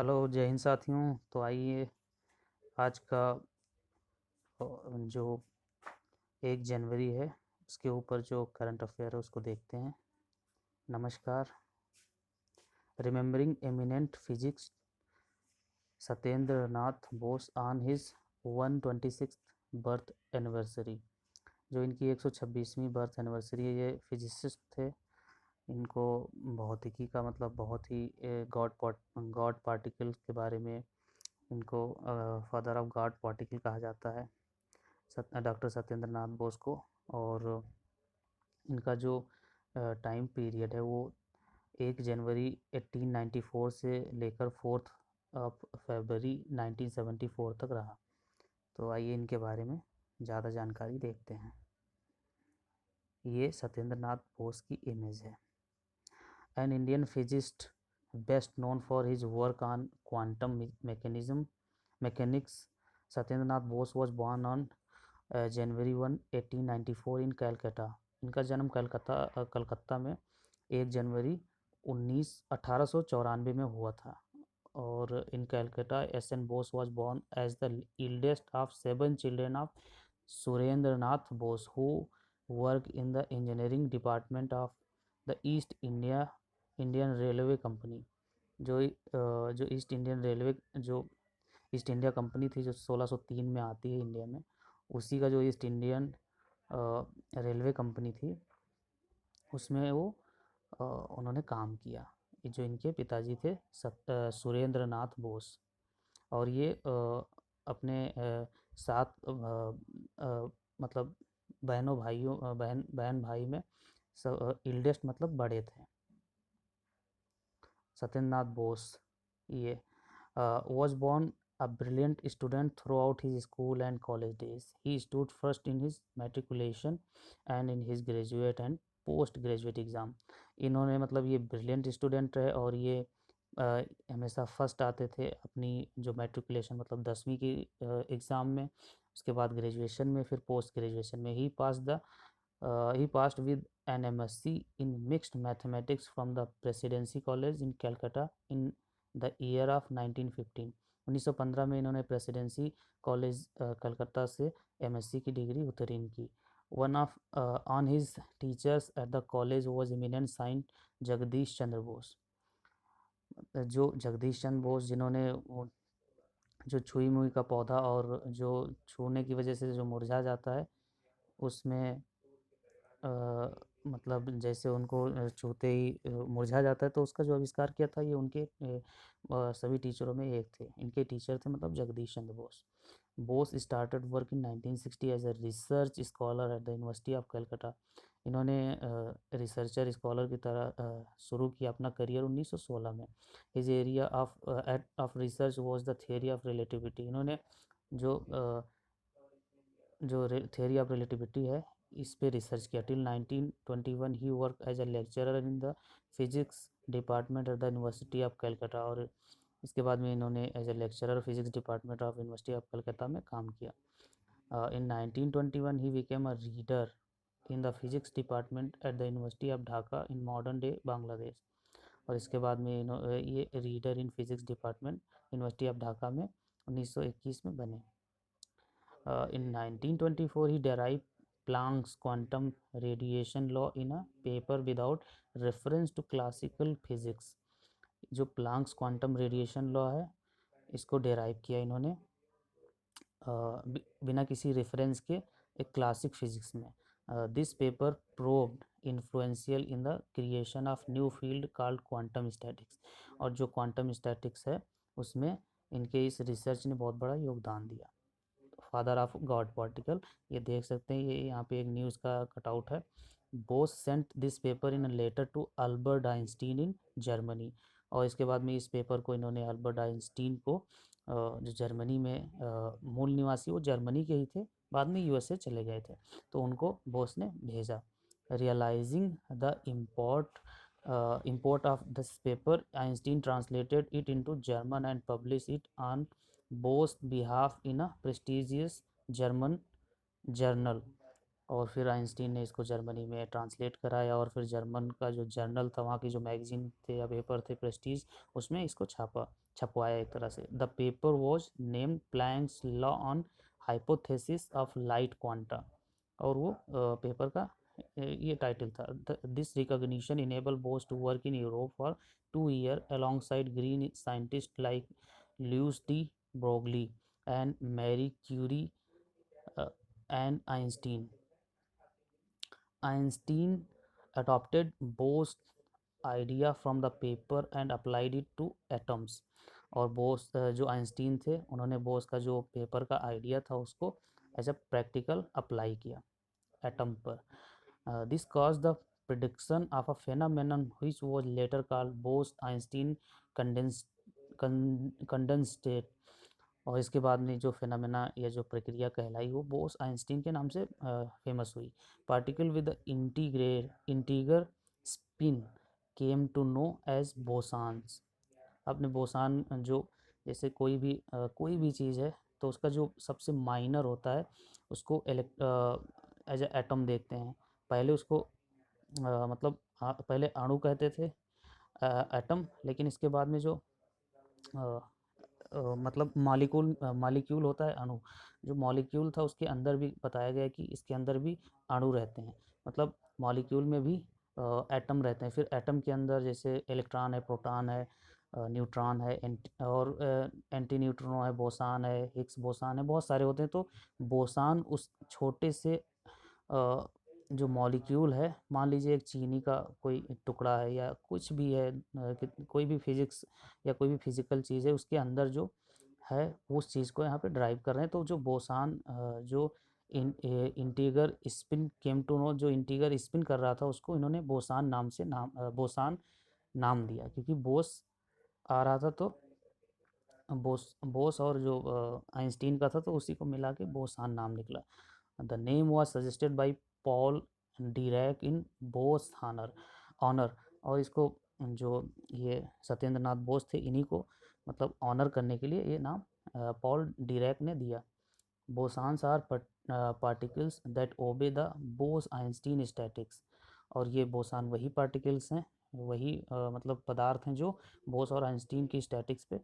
Hello, जय हिंद साथियों। तो आइए आज का जो 1 जनवरी है उसके ऊपर जो करंट अफेयर है उसको देखते हैं। नमस्कार। Remembering eminent physics Satyendra Nath Bose on his 126th birth anniversary. जो इनकी 126वीं बर्थ एनिवर्सरी है, ये फिजिसिस्ट थे। इनको भौतिकी का मतलब बहुत ही गॉड पार्टिकल के बारे में इनको फादर ऑफ गॉड पार्टिकल कहा जाता है, डॉक्टर सत्येंद्र नाथ बोस को। और इनका जो टाइम पीरियड है वो 1 जनवरी 1894 से लेकर 4 फरवरी 1974 तक रहा। तो आइए इनके बारे में ज़्यादा जानकारी देखते हैं। ये सत्येंद्र नाथ बोस की इमेज है। An Indian physicist best known for his work on quantum mechanics, Satyendra Nath Bose was born on January 1, 1894 इन कैलकाटा। इनका जन्म कलकत्ता में 1 जनवरी 1894 में हुआ था। और in Calcutta S N. Bose was born as the eldest of 7 children of Surendra Nath Bose who work in the engineering department of the Indian railway company. जो East India company थी, जो 1603 में आती है इंडिया में, उसी का जो ईस्ट इंडियन रेलवे कंपनी थी उसमें वो उन्होंने काम किया। जो इनके पिताजी थे सुरेंद्र नाथ बोस। और ये अपने सात मतलब बहन भाई में इल्डेस्ट मतलब बड़े थे। सत्येंद्र नाथ बोस ये was born a brilliant student throughout his school and college days. He stood first in his matriculation and in his graduate and post graduate exam. इन्होंने मतलब ये ब्रिलियंट स्टूडेंट रहे और ये हमेशा फर्स्ट आते थे अपनी जो मैट्रिकुलेशन मतलब 10वीं की एग्ज़ाम में, उसके बाद ग्रेजुएशन में, फिर पोस्ट ग्रेजुएशन में। he passed with an MSc in mixed mathematics from the Presidency College in Calcutta in the year of 1915। 1915 में इन्होंने प्रेसिडेंसी कॉलेज कलकत्ता से MSc की डिग्री उत्तीर्ण की। One of on his teachers at the college was eminent Cyient Jagdish Chandra Bose. जो जगदीश चंद्र बोस जिन्होंने जो छुई मुई का पौधा और जो छूने की वजह से जो मुरझा जाता है उसमें मतलब जैसे उनको छूते ही मुरझा जाता है, तो उसका जो आविष्कार किया था ये उनके सभी टीचरों में एक थे। इनके टीचर थे मतलब Jagdish Chandra Bose. Bose started work in 1960 as a research scholar at the university of Calcutta. इन्होंने रिसर्चर स्कॉलर की तरह शुरू किया अपना करियर 1916 में। His area of research was the theory of relativity. इन्होंने जो थियोरी ऑफ रिलेटिविटी है इस पे रिसर्च किया। Till 1921 he work as a lecturer in the physics department at the university of Calcutta. और इसके बाद में इन्होंने as a lecturer physics department of university of Calcutta में काम किया। In 1921 he became a reader in the physics department at the university of Dhaka in modern day Bangladesh. और इसके बाद में ये reader in physics department university of Dhaka में 1921 में बने। In 1924 he derived Planck's quantum radiation law in a paper without reference to classical physics। जो Planck's quantum radiation law है इसको डेराइव किया इन्होंने बिना किसी रेफरेंस के एक क्लासिक फिजिक्स में। This paper proved influential in the creation of new field called quantum statics. और जो क्वांटम स्टैटिक्स है उसमें इनके इस रिसर्च ने बहुत बड़ा योगदान दिया। फादर ऑफ गॉड पार्टिकल, ये देख सकते हैं, ये यहाँ पे एक न्यूज़ का कटआउट है। Bose sent this paper in a letter to Albert Einstein in Germany. और इसके बाद में इस पेपर को इन्होंने अल्बर्ट आइंस्टीन को जो जर्मनी में मूल निवासी वो जर्मनी के ही थे, बाद में यूएसए चले गए थे, तो उनको बोस ने भेजा। Realising the import of this paper, Einstein translated it into German and published it on Bose's behalf in a prestigious German journal। और फिर आइंस्टीन ने इसको जर्मनी में ट्रांसलेट कराया और फिर जर्मन का जो जर्नल था, वहाँ की जो मैगजीन थे या पेपर थे प्रेस्टीज, उसमें इसको छापा। छपवाया एक तरह से। The paper was named Planck's law on hypothesis of light quanta, और वो पेपर का ये टाइटल था। This recognition enable Bose to work in Europe for 2 years alongside green scientists like Louis D. Broglie and Marie Curie and Einstein. Einstein adopted Bohr's idea from the paper and applied it to atoms. और बोस जो Einstein थे उन्होंने बोस का जो paper का idea था उसको as a practical apply किया एटम पर। This cause the prediction of a phenomenon which was later called Bose-Einstein condensate। और इसके बाद में जो फिनोमेना या जो प्रक्रिया कहलाई वो बोस आइंस्टीन के नाम से फेमस हुई। Particle with integer spin came to know as bosons. आपने बोसान जो जैसे कोई भी चीज़ है तो उसका जो सबसे माइनर होता है उसको एज एटम देखते हैं। पहले उसको मतलब पहले अणु कहते थे एटम, लेकिन इसके बाद में जो मतलब मॉलिक्यूल होता है अणु, जो मॉलिक्यूल था उसके अंदर भी बताया गया कि इसके अंदर भी अणु रहते हैं, मतलब मॉलिक्यूल में भी एटम रहते हैं। फिर एटम के अंदर जैसे इलेक्ट्रॉन है, प्रोटॉन है, न्यूट्रॉन है, और एंटी न्यूट्रिनो है, बोसान है, हिग्स बोसान है, बहुत सारे होते हैं। तो बोसान उस छोटे से जो मॉलिक्यूल है, मान लीजिए एक चीनी का कोई टुकड़ा है या कुछ भी है, कोई भी फिजिक्स या कोई भी फिजिकल चीज़ है, उसके अंदर जो है उस चीज़ को यहाँ पे ड्राइव कर रहे हैं। तो जो बोसान जो integer spin came to know, जो इंटीगर स्पिन कर रहा था उसको इन्होंने बोसान नाम से बोसान नाम दिया, क्योंकि बोस आ रहा था तो बोस और जो आइंस्टीन का था तो उसी को मिला के बोसान नाम निकला। The name was suggested by Paul Dirac in Bose honour. और इसको जो ये सत्येंद्र नाथ बोस थे इन्हीं को मतलब ऑनर करने के लिए ये नाम पॉल डिरैक ने दिया। Bosons are particles that obey the Bose Einstein statics. और ये बोसान वही पार्टिकल्स हैं, वही मतलब पदार्थ हैं जो बोस और आइंस्टीन की स्टैटिक्स पे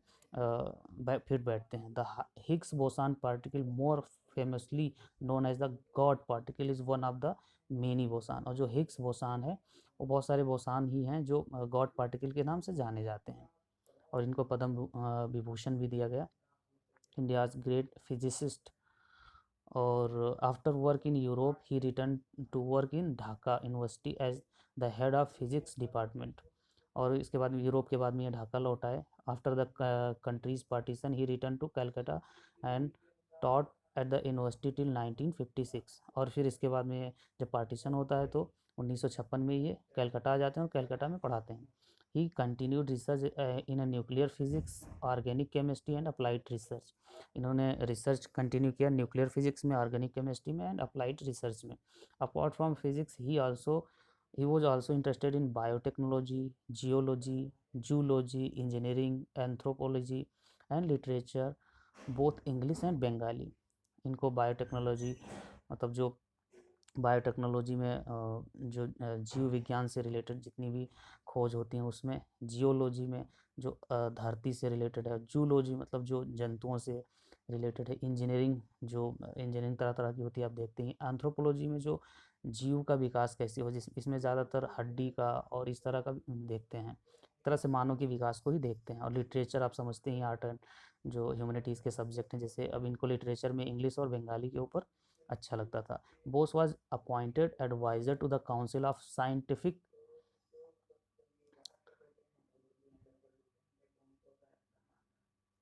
फिट बैठते हैं। The Higgs boson particle more famously known as the God particle is one of the many boson. और जो हिग्स बोसान है वो बहुत सारे बोसान ही हैं जो गॉड पार्टिकल के नाम से जाने जाते हैं, और इनको पद्म विभूषण भी दिया गया। India's great physicist. और after work in Europe he return to work in Dhaka university as the head of physics department. और इसके बाद यूरोप के बाद में ये ढाका लौट आए। After the countries partition he return to Calcutta and taught at the university till 1956। और फिर इसके बाद में जब पार्टीशन होता है तो 1956 में ये कैलकाटा आ जाते हैं और कैलकाटा में पढ़ाते हैं। ही continued research in nuclear physics, organic chemistry and applied research. इन्होंने रिसर्च कंटिन्यू किया न्यूक्लियर फिजिक्स में, ऑर्गेनिक केमिस्ट्री में एंड अप्लाइड रिसर्च में। Apart from physics he was also interested in biotechnology, geology, zoology, engineering, anthropology and literature, both English and Bengali। इनको biotechnology मतलब जो biotechnology में जो जीव विज्ञान से रिलेटेड जितनी भी खोज होती हैं उसमें, जियोलॉजी में जो धरती से रिलेटेड है, जूलॉजी मतलब जो जंतुओं से रिलेटेड है, इंजीनियरिंग जो इंजीनियरिंग तरह तरह की होती है आप देखते हैं, एंथ्रोपोलॉजी में जो जीव का विकास कैसे हो, जिस इसमें ज़्यादातर हड्डी का और इस तरह का देखते हैं, एक तरह से मानव के विकास को ही देखते हैं। और लिटरेचर आप समझते हैं आर्ट एंड जो ह्यूमैनिटीज़ के सब्जेक्ट हैं, जैसे अब इनको लिटरेचर में इंग्लिश और बंगाली के ऊपर अच्छा लगता था। Bose was appointed adviser to the council of scientific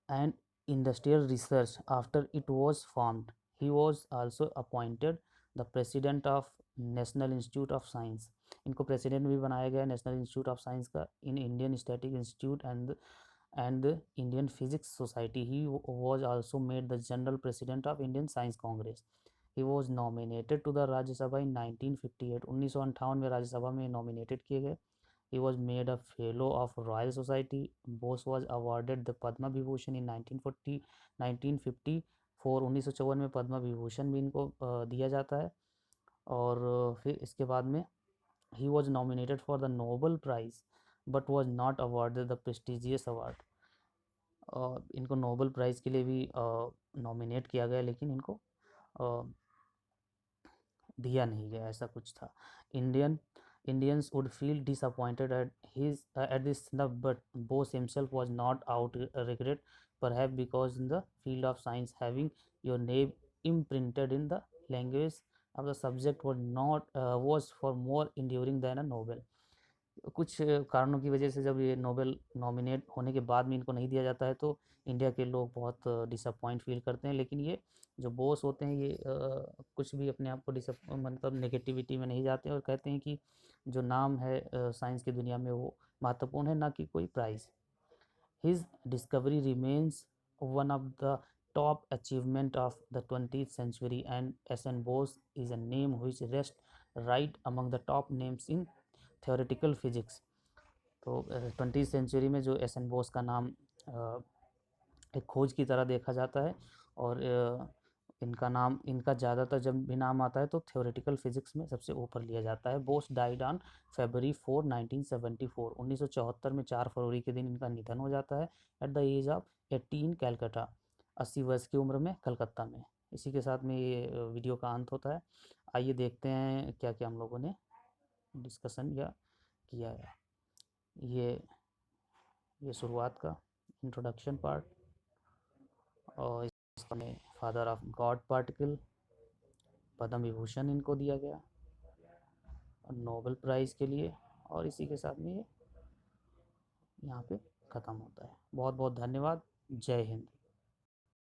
and industrial research after it was formed. He was also appointed the president of National Institute of Science। इनको प्रेसिडेंट भी बनाया गया नेशनल इंस्टीट्यूट ऑफ साइंस का, in Indian static institute and the Indian Physics Society. He was also made the general president of Indian Science Congress. He was nominated to the Rajya Sabha in 1958। 1958 में राज्यसभा में nominated किए गए। He was made a fellow of Royal Society. Bose was awarded the Padma Vibhushan in 1954। 1954 में पद्म विभूषण भी इनको दिया जाता है। और फिर इसके बाद में he was nominated for the Nobel Prize but was not awarded the prestigious award। इनको नोबेल प्राइज़ के लिए भी नॉमिनेट किया गया, लेकिन इनको दिया नहीं गया, ऐसा कुछ था। Indians would feel disappointed at this snub, but Bose himself was not out regret, perhaps because in the field of science, having your name imprinted in the language of the subject was for more enduring than a Nobel. कुछ कारणों की वजह से जब ये Nobel nominate होने के बाद में इनको नहीं दिया जाता है तो इंडिया के लोग बहुत डिसअपॉइंट फील करते हैं। लेकिन ये जो बॉस होते हैं ये कुछ भी अपने आप को मतलब नेगेटिविटी में नहीं जाते और कहते हैं कि जो नाम है साइंस की दुनिया में वो महत्वपूर्ण है, ना कि कोई prize. His discovery remains one of the top achievement of the 20th century, and S.N. Bose is a name which rests right among the top names in theoretical physics. तो 20th सेंचुरी में जो S N Bose का नाम एक खोज की तरह देखा जाता है, और इनका ज़्यादातर जब भी नाम आता है तो थ्योरेटिकल फिजिक्स में सबसे ऊपर लिया जाता है। Bose died on February 4, 1974। 1974 में 4 फरवरी के दिन इनका निधन हो जाता है at the age of 18 Calcutta, 80 वर्ष की उम्र में कलकत्ता में। इसी के साथ में ये वीडियो का अंत होता है। आइए देखते हैं क्या क्या हम लोगों ने डिस्कशन या किया है। ये शुरुआत का इंट्रोडक्शन पार्ट, और इसमें father of God particle, Padma Vibhushan इनको दिया गया और नोबेल प्राइज़ के लिए, और इसी के साथ में ये यहाँ पे ख़त्म होता है। बहुत बहुत धन्यवाद। जय हिंद।